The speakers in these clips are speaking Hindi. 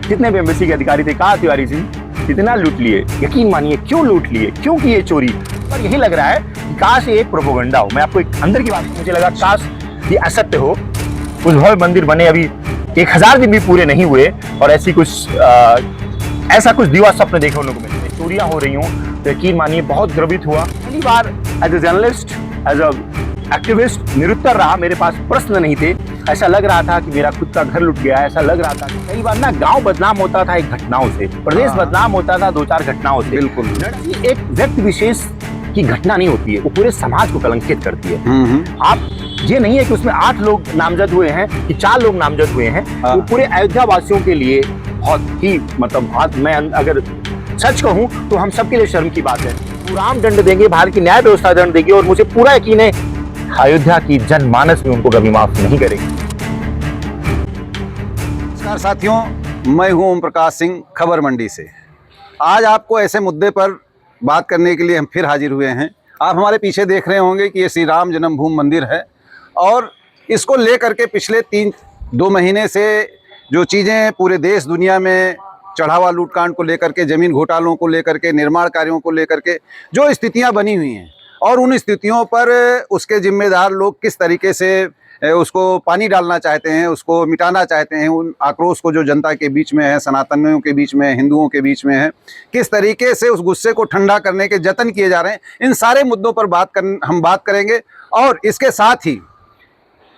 जितने भी एम्बेसी के अधिकारी थे, कहा तिवारी सिंह इतना लूट लिए, यकीन मानिए क्यों लूट लिए, क्यों की ये चोरी। पर यही लग रहा है कि काश ये एक प्रोपोगंडा हो। मैं आपको एक अंदर की बात, मुझे लगा काश ये असत्य हो। उस भव्य मंदिर बने अभी 1000 दिन भी पूरे नहीं हुए और ऐसा कुछ दिवा स्वप्न देखे उन लोगों को मिले, चोरियां हो रही हूँ, तो यकीन मानिए बहुत द्रवित हुआ। पहली बार as a journalist, as a activist निरुत्तर रहा, मेरे पास प्रश्न नहीं थे। ऐसा लग रहा था कि मेरा खुद का घर लुट गया है। ऐसा लग रहा था कि कई बार ना गांव बदनाम होता था एक घटनाओं से, प्रदेश बदनाम होता था 2-4 घटनाओं से। बिल्कुल, एक व्यक्ति विशेष की घटना नहीं होती है, वो पूरे समाज को कलंकित करती है। आप ये नहीं है कि उसमें 8 लोग नामजद हुए हैं कि 4 लोग नामजद हुए हैं, वो पूरे अयोध्या वासियों के लिए बहुत ही मतलब, मैं अगर सच कहूं तो हम सबके लिए शर्म की बात है। राम दंड देंगे, भारत की न्याय व्यवस्था दंड देगी और मुझे पूरा यकीन है अयोध्या की जनमानस भी उनको कभी माफ नहीं करेगी। नमस्कार साथियों, मैं हूं ओम प्रकाश सिंह, खबर मंडी से। आज आपको ऐसे मुद्दे पर बात करने के लिए हम फिर हाजिर हुए हैं। आप हमारे पीछे देख रहे होंगे कि ये श्री राम जन्मभूमि मंदिर है और इसको लेकर के पिछले 2 महीने से जो चीज़ें पूरे देश दुनिया में चढ़ावा लूटकांड को लेकर के, ज़मीन घोटालों को लेकर के, निर्माण कार्यों को लेकर के जो स्थितियां बनी हुई हैं और उन स्थितियों पर उसके जिम्मेदार लोग किस तरीके से उसको पानी डालना चाहते हैं, उसको मिटाना चाहते हैं, उन आक्रोश को जो जनता के बीच में है, सनातनियों के बीच में, हिंदुओं के बीच में है, किस तरीके से उस गुस्से को ठंडा करने के जतन किए जा रहे हैं, इन सारे मुद्दों पर हम बात करेंगे। और इसके साथ ही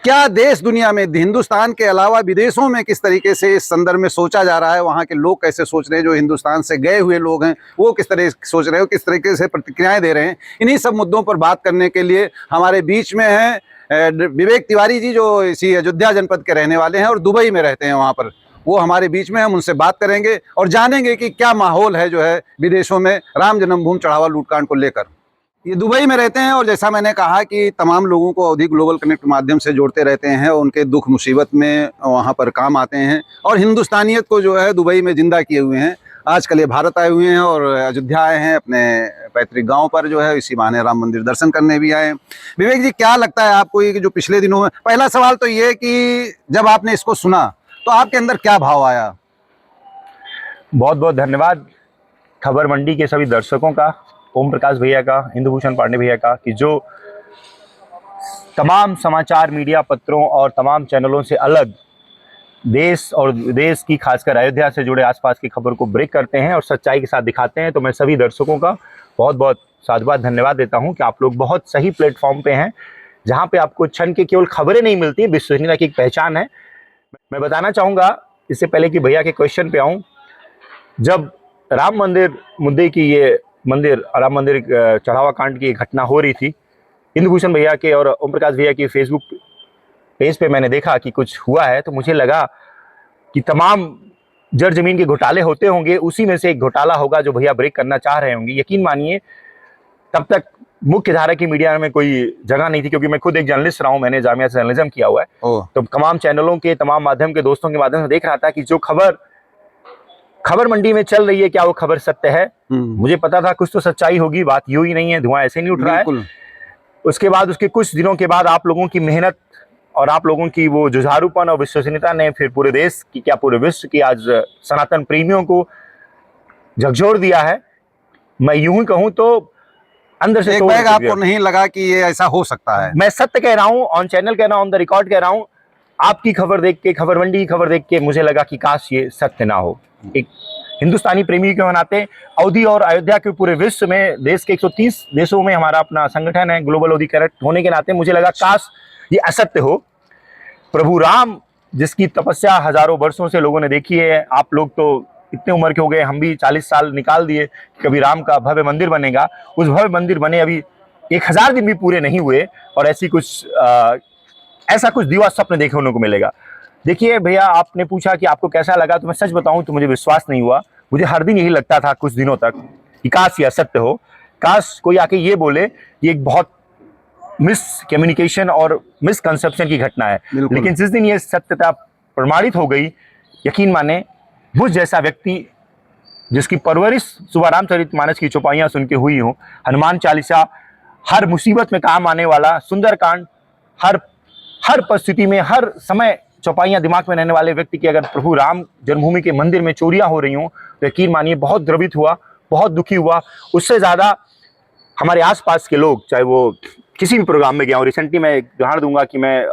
क्या देश दुनिया में, हिंदुस्तान के अलावा विदेशों में किस तरीके से इस संदर्भ में सोचा जा रहा है, वहाँ के लोग कैसे सोच रहे हैं, जो हिंदुस्तान से गए हुए लोग हैं वो किस तरह सोच रहे हो, किस तरीके से प्रतिक्रियाएं दे रहे हैं, इन्हीं सब मुद्दों पर बात करने के लिए हमारे बीच में हैं विवेक तिवारी जी, जो इसी अयोध्या जनपद के रहने वाले हैं और दुबई में रहते हैं। वहाँ पर वो हमारे बीच में, हम उनसे बात करेंगे और जानेंगे कि क्या माहौल है जो है विदेशों में राम जन्मभूमि चढ़ावा लूटकांड को लेकर। ये दुबई में रहते हैं और जैसा मैंने कहा कि तमाम लोगों को अवधि ग्लोबल कनेक्ट माध्यम से जोड़ते रहते हैं, उनके दुख मुसीबत में वहाँ पर काम आते हैं और हिंदुस्तानियत को जो है दुबई में जिंदा किए हुए हैं। आजकल ये भारत आए हुए हैं और अयोध्या आए हैं, अपने पैतृक गांव पर जो है इसी बहाने राम मंदिर दर्शन करने भी आए हैं। विवेक जी, क्या लगता है आपको ये कि जो पिछले दिनों में, पहला सवाल तो ये कि जब आपने इसको सुना तो आपके अंदर क्या भाव आया? बहुत बहुत धन्यवाद खबर मंडी के सभी दर्शकों का, ओम प्रकाश भैया का, इंदु भूषण पांडे भैया का, कि जो तमाम समाचार मीडिया पत्रों और तमाम चैनलों से अलग देश और विदेश की, खासकर अयोध्या से जुड़े आसपास की खबर को ब्रेक करते हैं और सच्चाई के साथ दिखाते हैं। तो मैं सभी दर्शकों का बहुत बहुत साधुवाद धन्यवाद देता हूं कि आप लोग बहुत सही प्लेटफॉर्म पे हैं, जहां पे आपको क्षण की केवल खबरें नहीं मिलती, विश्वसनीयता की एक पहचान है। मैं बताना चाहूँगा, इससे पहले कि भैया के क्वेश्चन पे आऊँ, जब राम मंदिर मुद्दे की, ये राम मंदिर चढ़ावा कांड की घटना हो रही थी, इंदु भूषण भैया के और ओम प्रकाश भैया के फेसबुक पेज पे मैंने देखा कि कुछ हुआ है, तो मुझे लगा कि तमाम जड़ जमीन के घोटाले होते होंगे, उसी में से एक घोटाला होगा जो भैया ब्रेक करना चाह रहे होंगे। यकीन मानिए तब तक मुख्य धारा की मीडिया में कोई जगह नहीं थी, क्योंकि मैं खुद एक जर्नलिस्ट रहा हूँ, मैंने जामिया से जर्नलिज्म किया हुआ है। तो तमाम चैनलों के, तमाम माध्यम के दोस्तों के माध्यम से देख रहा था कि जो खबर मंडी में चल रही है, क्या वो खबर सत्य है। मुझे पता था कुछ तो सच्चाई होगी, बात यूं ही नहीं है, धुआं ऐसे नहीं उठ रहा है। उसके बाद, उसके कुछ दिनों के बाद आप लोगों की मेहनत और आप लोगों की वो जुझारूपन और विश्वसनीयता ने फिर पूरे देश की, क्या पूरे विश्व की, आज सनातन प्रेमियों को झकझोर दिया है। मैं यूं ही कहूं तो अंदर से एक बैग आपको नहीं लगा कि ये ऐसा हो सकता है? मैं सत्य कह रहा हूं, ऑन चैनल कह रहा हूं, ऑन द रिकॉर्ड कह रहा हूं। आपकी खबर देख के, खबर मंडी की खबर देख के मुझे लगा कि काश ये सत्य ना हो। एक हिंदुस्तानी प्रेमी के नाते, अवधि और अयोध्या के पूरे विश्व में, देश के 130 देशों में हमारा अपना संगठन है, ग्लोबल अवधि कनेक्ट होने के नाते मुझे लगा काश ये असत्य हो। प्रभु राम, जिसकी तपस्या हजारों वर्षों से लोगों ने देखी है, आप लोग तो इतने उम्र के हो गए, हम भी 40 साल निकाल दिए कि कभी राम का भव्य मंदिर बनेगा। उस भव्य मंदिर बने अभी 1000 दिन भी पूरे नहीं हुए और ऐसा कुछ दिवा स्वप्न देखे उन लोगों को मिलेगा। देखिए भैया, आपने पूछा कि आपको कैसा लगा, तो मैं सच बताऊं तो मुझे विश्वास नहीं हुआ। मुझे हर दिन यही लगता था कुछ दिनों तक कि काश ये असत्य हो, काश कोई आके ये बोले कि एक बहुत मिस कम्युनिकेशन और मिसकंसेप्शन की घटना है। लेकिन जिस दिन ये सत्यता प्रमाणित हो गई, यकीन माने, मुझ जैसा व्यक्ति जिसकी परवरिश सुबह रामचरितमानस की चौपाइयां सुन के हुई हो, हनुमान चालीसा, हर मुसीबत में काम आने वाला, सुंदरकांड, हर परिस्थिति में, हर समय चौपाइयां दिमाग में रहने वाले व्यक्ति की अगर प्रभु राम जन्मभूमि के मंदिर में चोरियां हो रही हों तो यकीन मानिए बहुत द्रवित हुआ, बहुत दुखी हुआ। उससे ज़्यादा हमारे आसपास के लोग, चाहे वो किसी भी प्रोग्राम में गया हूँ, रिसेंटली मैं एक उदाहरण दूंगा कि मैं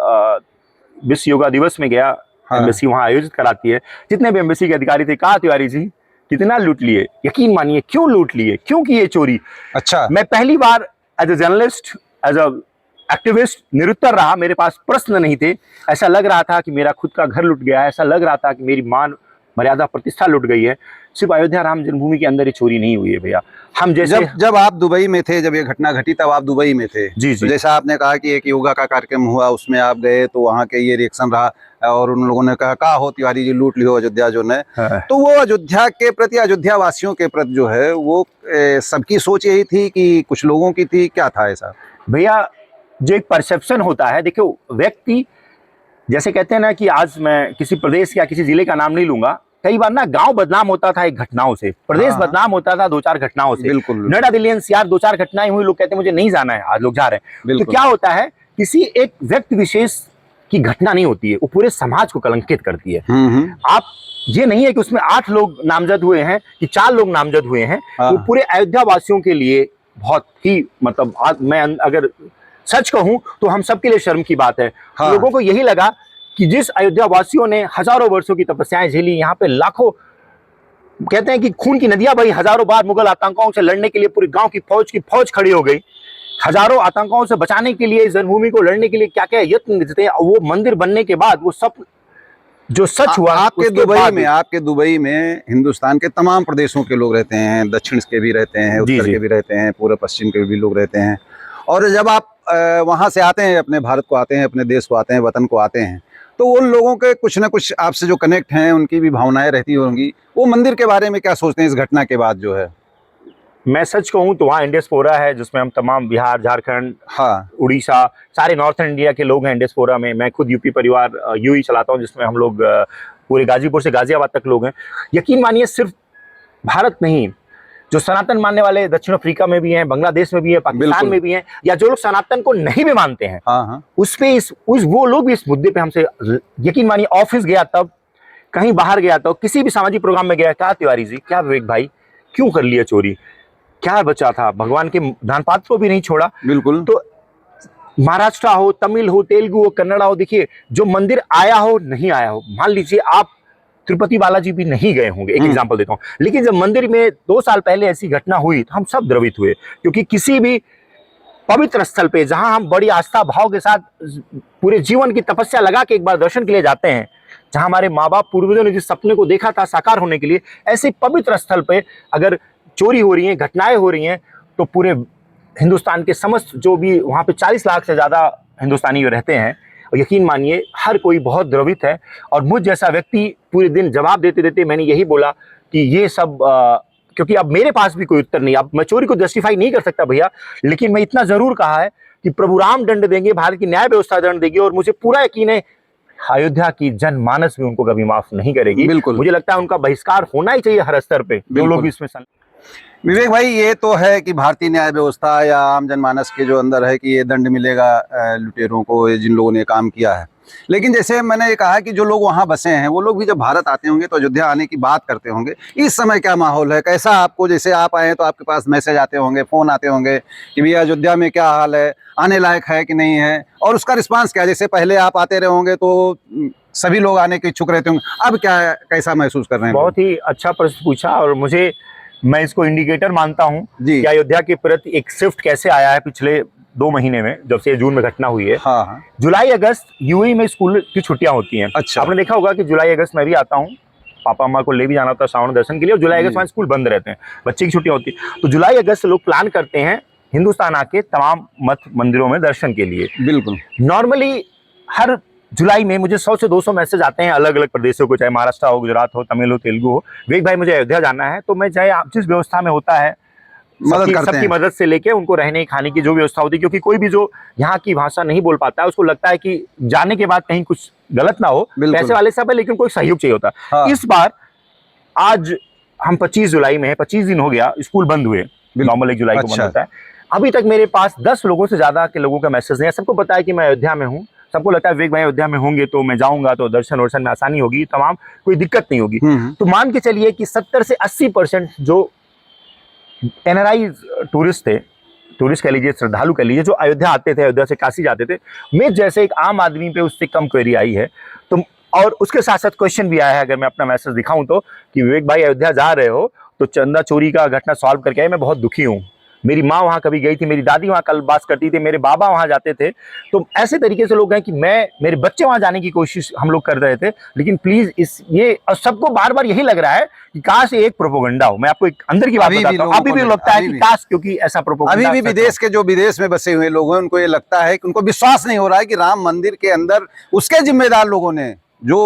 विश्व योगा दिवस में गया, एम्बेसी वहाँ आयोजित कराती है, जितने भी एम्बेसी के अधिकारी थे, कहा तिवारी जी कितना लूट लिए, यकीन मानिए क्यों लूट लिए, क्यों की ये चोरी। अच्छा, मैं पहली बार as a journalist, as a activist निरुत्तर रहा, मेरे पास प्रश्न नहीं थे। ऐसा लग रहा था कि मेरा खुद का घर लुट गया है, ऐसा लग रहा था कि मेरी मान मर्यादा प्रतिष्ठा लुट गई है। सिर्फ अयोध्या राम जन्मभूमि के अंदर ही चोरी नहीं हुई है भैया। हम जैसे जब आप दुबई में थे, जब ये घटना घटी तब आप दुबई में थे। जी जी। तो जैसा आपने कहा कि एक योगा का कार्यक्रम हुआ, उसमें आप गए तो वहाँ के ये रिएक्शन रहा और उन लोगों ने कहा हो तिवारी जी लूट लियो अयोध्या जो ने। हाँ। तो वो अयोध्या के प्रति, अयोध्या वासियों के प्रति जो है वो सबकी सोच यही थी कि कुछ लोगों की थी, क्या था ऐसा भैया? जो एक परसेप्शन होता है, देखो व्यक्ति जैसे कहते हैं ना कि आज मैं किसी प्रदेश या किसी जिले का नाम नहीं लूंगा, कई बार ना गांव बदनाम होता था एक घटनाओं से, प्रदेश बदनाम होता था 2-4 घटनाओं से। बिल्कुल। नोएडा दिल्ली एनसीआर 2-4 घटनाएं हुई, लोग कहते हैं मुझे नहीं जाना है, आज लोग जा रहे हैं। तो क्या होता है, किसी एक व्यक्ति विशेष की घटना नहीं होती है, वो पूरे समाज को कलंकित करती है। आप ये नहीं है कि उसमें 8 लोग नामजद हुए हैं कि 4 लोग नामजद हुए हैं, वो पूरे अयोध्या वासियों के लिए बहुत ही, मतलब आज मैं अगर सच कहूं तो हम सबके लिए शर्म की बात है। लोगों को यही लगा कि जिस अयोध्या वासियों ने हजारों वर्षों की तपस्याएं झेली, यहाँ पे लाखों, कहते हैं कि खून की नदियां बही, हजारों बार मुगल आतंकों से लड़ने के लिए पूरी गांव की फौज खड़ी हो गई, हजारों आतंकों से बचाने के लिए, इस जन्मभूमि को लड़ने के लिए क्या क्या यत्न थे। वो मंदिर बनने के बाद वो सब जो सच हुआ, आपके दुबई में हिंदुस्तान के तमाम प्रदेशों के लोग रहते हैं, दक्षिण के भी रहते हैं, उत्तर के भी रहते हैं, पूरे पश्चिम के भी लोग रहते हैं। और जब आप वहाँ से आते हैं, अपने भारत को आते हैं, अपने देश को आते हैं, वतन को आते हैं, तो उन लोगों के कुछ ना कुछ आपसे जो कनेक्ट हैं, उनकी भी भावनाएं रहती होंगी। वो मंदिर के बारे में क्या सोचते हैं इस घटना के बाद जो है? मैं सच कहूँ तो वहाँ इंडियास्पोरा है, जिसमें हम तमाम बिहार, झारखंड, उड़ीसा, सारे नॉर्थन इंडिया के लोग हैं इंडियास्पोरा में। मैं खुद यूपी परिवार यूई चलाता हूँ, जिसमें हम लोग पूरे गाजीपुर से गाजियाबाद तक लोग हैं। यकीन मानिए सिर्फ भारत नहीं, जो सनातन मानने वाले दक्षिण अफ्रीका में भी हैं, बांग्लादेश में भी है, पाकिस्तान में भी हैं, या जो लोग सनातन को नहीं भी मानते हैं, वो लोग भी इस मुद्दे पे हमसे, यकीन मानिए ऑफिस गया तब, कहीं बाहर गया तो, किसी भी सामाजिक प्रोग्राम में गया, कहा तिवारी जी क्या विवेक भाई क्यों कर लिया चोरी, क्या बचा था, भगवान के दान पात्र को भी नहीं छोड़ा। बिल्कुल। तो महाराष्ट्र हो, तमिल हो, तेलुगु हो, कन्नड़ा हो, देखिए जो मंदिर आया हो नहीं आया हो, मान लीजिए आप तिरुपति बालाजी भी नहीं गए होंगे, एक एग्जांपल देता हूं, लेकिन जब मंदिर में 2 साल पहले ऐसी घटना हुई तो हम सब द्रवित हुए, क्योंकि किसी भी पवित्र स्थल पे जहां हम बड़ी आस्था भाव के साथ पूरे जीवन की तपस्या लगा के एक बार दर्शन के लिए जाते हैं, जहां हमारे माँ बाप पूर्वजों ने जिस सपने को देखा था साकार होने के लिए, ऐसे पवित्र स्थल पे अगर चोरी हो रही है, घटनाएं हो रही हैं, तो पूरे हिंदुस्तान के समस्त जो भी वहां पे 40 लाख से ज्यादा हिंदुस्तानी रहते हैं, और यकीन मानिए हर कोई बहुत द्रवित है। और मुझ जैसा व्यक्ति पूरे दिन जवाब देते देते मैंने यही बोला कि ये सब क्योंकि अब मेरे पास भी कोई उत्तर नहीं, अब मैं चोरी को जस्टिफाई नहीं कर सकता भैया, लेकिन मैं इतना जरूर कहा है कि प्रभु राम दंड देंगे, भारत की न्याय व्यवस्था दंड देगी, और मुझे पूरा यकीन है अयोध्या की जनमानस भी उनको कभी माफ नहीं करेगी। बिल्कुल। मुझे लगता है उनका बहिष्कार होना ही चाहिए हर स्तर पे, जो लोग इसमें। विवेक भाई, ये तो है कि भारतीय न्याय व्यवस्था या आम जनमानस के जो अंदर है कि ये दंड मिलेगा लुटेरों को, जिन लोगों ने काम किया है, लेकिन जैसे मैंने ये कहा कि जो लोग वहाँ बसे हैं वो लोग भी जब भारत आते होंगे तो अयोध्या आने की बात करते होंगे, इस समय क्या माहौल है, कैसा आपको, जैसे आप आए तो आपके पास मैसेज आते होंगे, फ़ोन आते होंगे कि भैया अयोध्या में क्या हाल है, आने लायक है कि नहीं है, और उसका रिस्पांस क्या है? जैसे पहले आप आते रहे होंगे तो सभी लोग आने के इच्छुक रहते होंगे, अब क्या, कैसा महसूस कर रहे हैं? बहुत ही अच्छा प्रश्न पूछा, और मैं इसको इंडिकेटर मानता हूं कि अयोध्या के प्रति एक शिफ्ट कैसे आया है पिछले 2 महीने में, जब से जून में घटना हुई है। जुलाई अगस्त यूएई में स्कूल की छुट्टियां होती हैं। अच्छा। आपने देखा होगा कि जुलाई अगस्त में भी आता हूँ, पापा अम्मा को ले भी जाना होता है श्रावण दर्शन के लिए, और जुलाई अगस्त में स्कूल बंद रहते हैं, बच्चे की छुट्टियां होती है, तो जुलाई अगस्त लोग प्लान करते हैं हिंदुस्तान आके तमाम मठ मंदिरों में दर्शन के लिए। बिल्कुल। नॉर्मली हर जुलाई में मुझे 100 से 200 मैसेज आते हैं अलग अलग प्रदेशों को, चाहे महाराष्ट्र हो, गुजरात हो, तमिल हो, तेलुगु हो, विवेक भाई मुझे अयोध्या जाना है। तो मैं चाहे आप जिस व्यवस्था में होता है सबकी मदद से लेके उनको रहने खाने की जो व्यवस्था होती है, क्योंकि कोई भी जो यहाँ की भाषा नहीं बोल पाता है उसको लगता है कि जाने के बाद कहीं कुछ गलत ना हो, पैसे वाले सब है लेकिन कोई सहयोग चाहिए होता है। इस बार आज हम 25 जुलाई में है, 25 दिन हो गया स्कूल बंद हुए, नॉर्मल 1 जुलाई को बंद होता है। अभी तक मेरे पास 10 लोगों से ज्यादा के लोगों का मैसेज नहीं है। सबको पता है कि मैं अयोध्या में हूँ, सबको लगता है विवेक भाई अयोध्या में होंगे तो मैं जाऊंगा तो दर्शन वर्शन में आसानी होगी, तमाम कोई दिक्कत नहीं होगी। तो मान के चलिए कि 70 से 80% जो एनआरआई टूरिस्ट थे, टूरिस्ट कह लीजिए, श्रद्धालु कह लीजिए, जो अयोध्या आते थे, अयोध्या से काशी जाते थे, मैं जैसे एक आम आदमी पे उससे कम क्वेरी आई है। तो और उसके साथ साथ क्वेश्चन भी आया है, अगर मैं अपना मैसेज दिखाऊं तो, कि विवेक भाई अयोध्या जा रहे हो तो चंदा चोरी का घटना सॉल्व करके आए, मैं बहुत दुखी हूँ। मेरी माँ वहाँ कभी गई थी, मेरी दादी वहाँ कल बात करती थी, मेरे बाबा वहाँ जाते थे। तो ऐसे तरीके से लोग हैं कि मेरे बच्चे वहाँ जाने की कोशिश हम लोग कर रहे थे, लेकिन प्लीज ये सबको बार बार यही लग रहा है कि काश ये एक प्रोपोगंडा हो। मैं आपको एक अंदर की बात बताता हूँ, अभी भी लगता है कि काश, क्योंकि ऐसा प्रोपोगंडा अभी भी विदेश में बसे हुए लोग हैं, उनको ये लगता है कि उनको विश्वास नहीं हो रहा है कि राम मंदिर के अंदर उसके जिम्मेदार लोगों ने, जो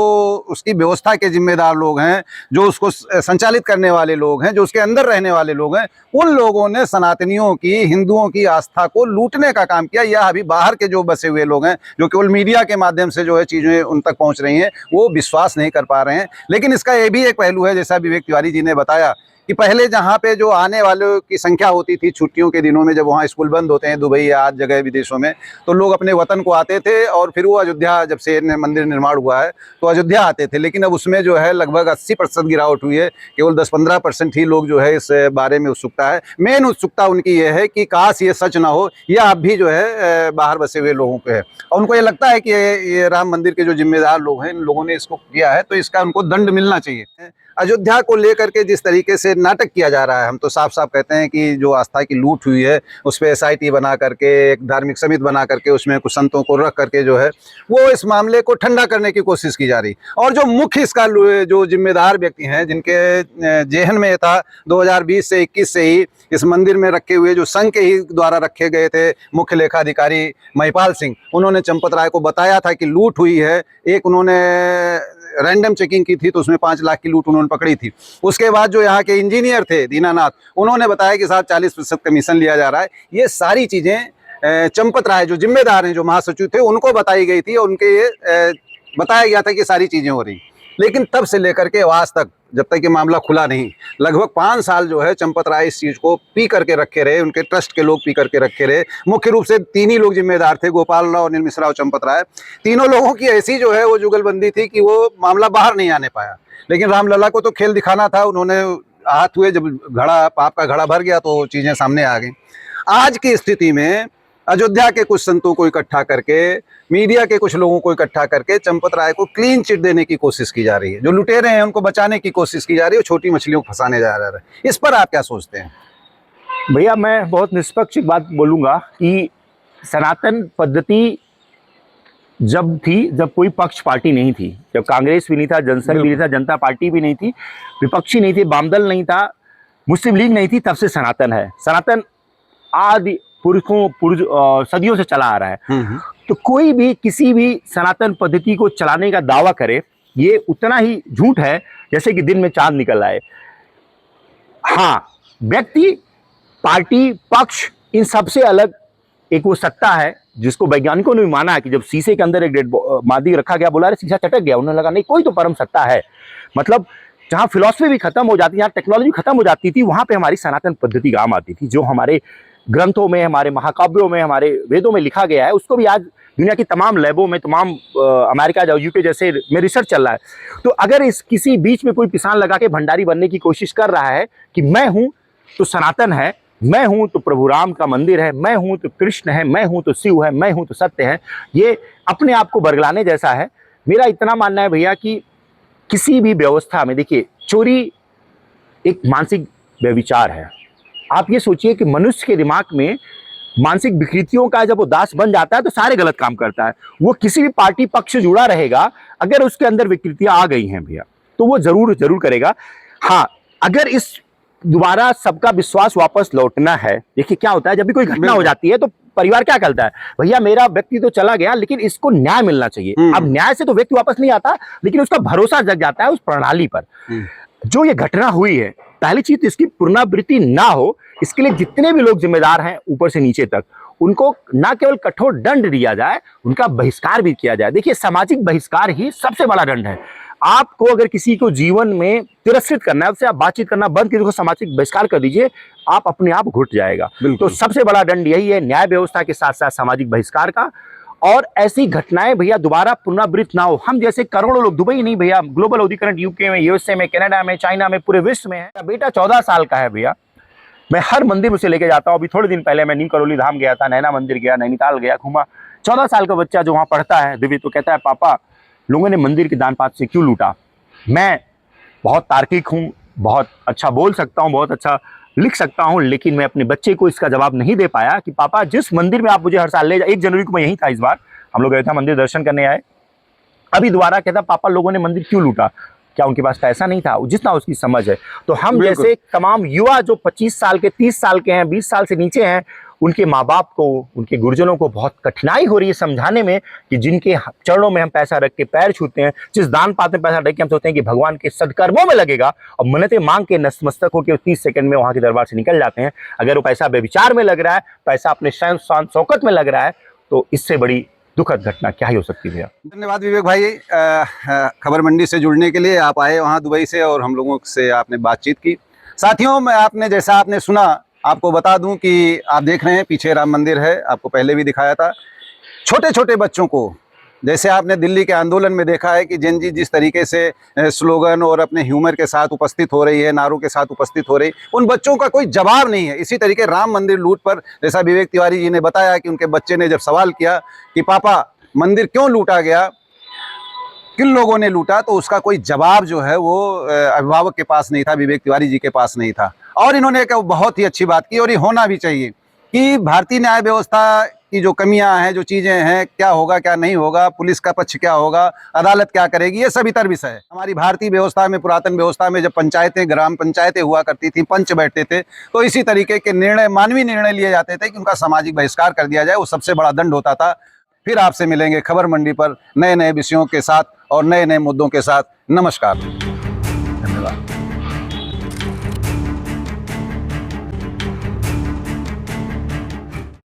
उसकी व्यवस्था के जिम्मेदार लोग हैं, जो उसको संचालित करने वाले लोग हैं, जो उसके अंदर रहने वाले लोग हैं, उन लोगों ने सनातनियों की, हिंदुओं की आस्था को लूटने का काम किया। या अभी बाहर के जो बसे हुए लोग हैं, जो केवल मीडिया के माध्यम से जो है चीज़ें उन तक पहुंच रही हैं, वो विश्वास नहीं कर पा रहे हैं। लेकिन इसका ये भी एक पहलू है, जैसा विवेक तिवारी जी ने बताया, कि पहले जहाँ पे जो आने वालों की संख्या होती थी छुट्टियों के दिनों में, जब वहाँ स्कूल बंद होते हैं दुबई या आज जगह विदेशों में, तो लोग अपने वतन को आते थे और फिर वो अयोध्या, जब से मंदिर निर्माण हुआ है तो अयोध्या आते थे। लेकिन अब उसमें जो है लगभग 80% गिरावट हुई है, केवल 10-15% ही लोग जो है इस बारे में उत्सुकता है। मेन उत्सुकता उनकी ये है कि काश ये सच ना हो, या अब भी जो है बाहर बसे हुए लोगों पे है, और उनको ये लगता है कि ये राम मंदिर के जो जिम्मेदार लोग हैं, इन लोगों ने इसको किया है तो इसका उनको दंड मिलना चाहिए। अयोध्या को लेकर के जिस तरीके से नाटक किया जा रहा है, हम तो साफ साफ कहते हैं कि जो आस्था की लूट हुई है उस पर एसआईटी बना करके, एक धार्मिक समिति बना करके, उसमें कुछ संतों को रख करके जो है वो इस मामले को ठंडा करने की कोशिश की जा रही। और जो मुख्य इसका जो जिम्मेदार व्यक्ति हैं, जिनके जेहन में था 2020 से 21 से ही इस मंदिर में रखे हुए, जो संघ के ही द्वारा रखे गए थे मुख्य लेखाधिकारी महिपाल सिंह, उन्होंने चंपत राय को बताया था कि लूट हुई है। एक उन्होंने रैंडम चेकिंग की थी तो उसमें 5 लाख की लूट उन्होंने पकड़ी थी। उसके बाद जो यहाँ के इंजीनियर थे दीनानाथ, उन्होंने बताया कि साहब 40% कमीशन लिया जा रहा है। ये सारी चीज़ें चंपत राय जो जिम्मेदार हैं, जो महासचिव थे, उनको बताई गई थी और उनके ये बताया गया था कि सारी चीज़ें हो रही। लेकिन तब से लेकर के आज तक, जब तक ये मामला खुला नहीं, लगभग 5 साल जो है चंपत राय इस चीज़ को पी करके रखे रहे, उनके ट्रस्ट के लोग पी करके रखे रहे। मुख्य रूप से 3 ही लोग जिम्मेदार थे, गोपाल राव, अनिल मिश्रा और चंपत राय। तीनों लोगों की ऐसी जो है वो जुगलबंदी थी कि वो मामला बाहर नहीं आने पाया। लेकिन रामलला को तो खेल दिखाना था, उन्होंने आहत हुए, जब पाप का घड़ा भर गया तो चीज़ें सामने आ गई। आज की स्थिति में अयोध्या के कुछ संतों को इकट्ठा करके, मीडिया के कुछ लोगों को इकट्ठा करके चंपत राय को क्लीन चिट देने की कोशिश की जा रही है। जो लुटेरे हैं उनको बचाने की कोशिश की जा रही है, छोटी मछलियों को फंसाने जा रहा है। इस पर आप क्या सोचते हैं? भैया मैं बहुत निष्पक्ष बात बोलूँगा कि सनातन पद्धति जब थी, जब कोई पक्ष पार्टी नहीं थी, जब कांग्रेस भी नहीं था, जनसंघ भी नहीं था, जनता पार्टी भी नहीं थी, विपक्षी नहीं थी, वामदल नहीं था, मुस्लिम लीग नहीं थी, तब से सनातन है। सनातन आदि पुरखों सदियों से चला आ रहा है। तो कोई भी किसी भी सनातन पद्धति को चलाने का दावा करे, ये उतना ही झूठ है जैसे कि दिन में चांद निकल आए। हाँ, व्यक्ति, पार्टी, पक्ष, इन सबसे अलग एक वो सत्ता है जिसको वैज्ञानिकों ने भी माना है कि जब शीशे के अंदर एक डेड मादी रखा गया, बोला अरे शीशा चटक गया, उन्होंने लगा नहीं, कोई तो परम सत्ता है। मतलब जहाँ फिलॉसफी भी खत्म हो जाती थी, जहाँ टेक्नोलॉजी खत्म हो जाती थी, वहाँ पे हमारी सनातन पद्धति काम आती थी। जो हमारे ग्रंथों में, हमारे महाकाव्यों में, हमारे वेदों में लिखा गया है, उसको भी आज दुनिया की तमाम लैबों में, तमाम अमेरिका या यूके जैसे में रिसर्च चल रहा है। तो अगर इस किसी बीच में कोई पिसान लगा के भंडारी बनने की कोशिश कर रहा है कि मैं हूं तो सनातन है, मैं हूं तो प्रभु राम का मंदिर है, मैं हूं तो कृष्ण है, मैं हूं तो शिव है, मैं हूं तो सत्य है, ये अपने आप को बरगलाने जैसा है। मेरा इतना मानना है भैया कि किसी भी व्यवस्था में, देखिए, चोरी एक मानसिक व्यभिचार है। आप ये सोचिए कि मनुष्य के दिमाग में मानसिक विकृतियों का जब वो दास बन जाता है तो सारे गलत काम करता है। वो किसी भी पार्टी पक्ष से जुड़ा रहेगा, अगर उसके अंदर विकृतियां आ गई हैं भैया तो वो जरूर करेगा। हाँ, अगर इस दोबारा सबका विश्वास वापस लौटना है, देखिए क्या होता है जब भी कोई घटना हो जाती है तो परिवार क्या करता है, भैया मेरा व्यक्ति तो चला गया लेकिन इसको न्याय मिलना चाहिए। अब न्याय से तो व्यक्ति वापस नहीं आता, लेकिन उसका भरोसा जग जाता है उस प्रणाली पर। जो ये घटना हुई है, पहली चीज इसकी पुनरावृत्ति ना हो, इसके लिए जितने भी लोग जिम्मेदार हैं ऊपर से नीचे तक, उनको ना केवल कठोर दंड दिया जाए, उनका बहिष्कार भी किया जाए। देखिए, सामाजिक बहिष्कार ही सबसे बड़ा दंड है। आपको अगर किसी को जीवन में तिरस्कृत करना है, उससे आप बातचीत करना बंद कीजिए, सामाजिक बहिष्कार कर दीजिए, आप अपने आप घुट जाएगा। तो सबसे बड़ा दंड यही है, न्याय व्यवस्था के साथ साथ सामाजिक बहिष्कार का। और ऐसी घटनाएं भैया दोबारा पुनरावृत्त ना हो। हम जैसे करोड़ों लोग, दुबई नहीं भैया, ग्लोबल उदीकरण यूके में, यूएसए में, कनाडा में, चाइना में, पूरे विश्व में है। बेटा 14 साल का है भैया, मैं हर मंदिर में उसे लेके जाता हूँ। अभी थोड़े दिन पहले मैं नीम करौली धाम गया था, नैना मंदिर गया, नैनीताल गया, घूमा। 14 साल का बच्चा जो वहाँ पढ़ता है दिव्य, तो कहता है पापा लोगों ने मंदिर के दान पात्र से क्यों लूटा। मैं बहुत तार्किक हूँ, बहुत अच्छा बोल सकता हूँ, बहुत अच्छा लिख सकता हूँ, लेकिन मैं अपने बच्चे को इसका जवाब नहीं दे पाया कि पापा जिस मंदिर में आप मुझे हर साल ले जाए, 1 जनवरी को मैं यहीं था, इस बार हम लोग गए थे मंदिर दर्शन करने आए, अभी दोबारा कहता पापा लोगों ने मंदिर क्यों लूटा। क्या उनके पास पैसा नहीं था, जितना उसकी समझ है। तो हम जैसे तमाम युवा जो 25 साल के, 30 साल के हैं, 20 साल से नीचे हैं, उनके माँ बाप को, उनके गुरुजनों को बहुत कठिनाई हो रही है समझाने में कि जिनके चरणों में हम पैसा रख के पैर छूते हैं, जिस दान पात्र में पैसा रख के हम सोचते हैं कि भगवान के सदकर्मों में लगेगा, और मन्नतें मांग के नतमस्तक होकर 30 सेकंड में वहां के दरबार से निकल जाते हैं। अगर वो पैसा व्यभिचार में लग रहा है, पैसा अपने शान शान शौकत में लग रहा है, तो इससे बड़ी दुखद घटना क्या ही हो सकती है भैया। धन्यवाद विवेक भाई, खबर मंडी से जुड़ने के लिए। आप आए वहाँ दुबई से और हम लोगों से आपने बातचीत की। साथियों, मैं आपने जैसा आपने सुना, आपको बता दूं कि आप देख रहे हैं पीछे राम मंदिर है, आपको पहले भी दिखाया था। छोटे छोटे बच्चों को, जैसे आपने दिल्ली के आंदोलन में देखा है कि जेन जी जिस तरीके से स्लोगन और अपने ह्यूमर के साथ उपस्थित हो रही है, नारों के साथ उपस्थित हो रही, उन बच्चों का कोई जवाब नहीं है। इसी तरीके राम मंदिर लूट पर, जैसा विवेक तिवारी जी ने बताया कि उनके बच्चे ने जब सवाल किया कि पापा मंदिर क्यों लूटा गया, किन लोगों ने लूटा, तो उसका कोई जवाब जो है वो अभिभावक के पास नहीं था, विवेक तिवारी जी के पास नहीं था। और इन्होंने एक बहुत ही अच्छी बात की, और ये होना भी चाहिए, कि भारतीय न्याय व्यवस्था की जो कमियां हैं, जो चीज़ें हैं, क्या होगा क्या नहीं होगा, पुलिस का पक्ष क्या होगा, अदालत क्या करेगी, ये सब इतर विषय है। हमारी भारतीय व्यवस्था में, पुरातन व्यवस्था में जब पंचायतें, ग्राम पंचायतें हुआ करती थी, पंच बैठते थे, तो इसी तरीके के निर्णय, मानवीय निर्णय लिए जाते थे कि उनका सामाजिक बहिष्कार कर दिया जाए, वो सबसे बड़ा दंड होता था। फिर आपसे मिलेंगे खबर मंडी पर नए नए विषयों के साथ और नए नए मुद्दों के साथ। नमस्कार, धन्यवाद।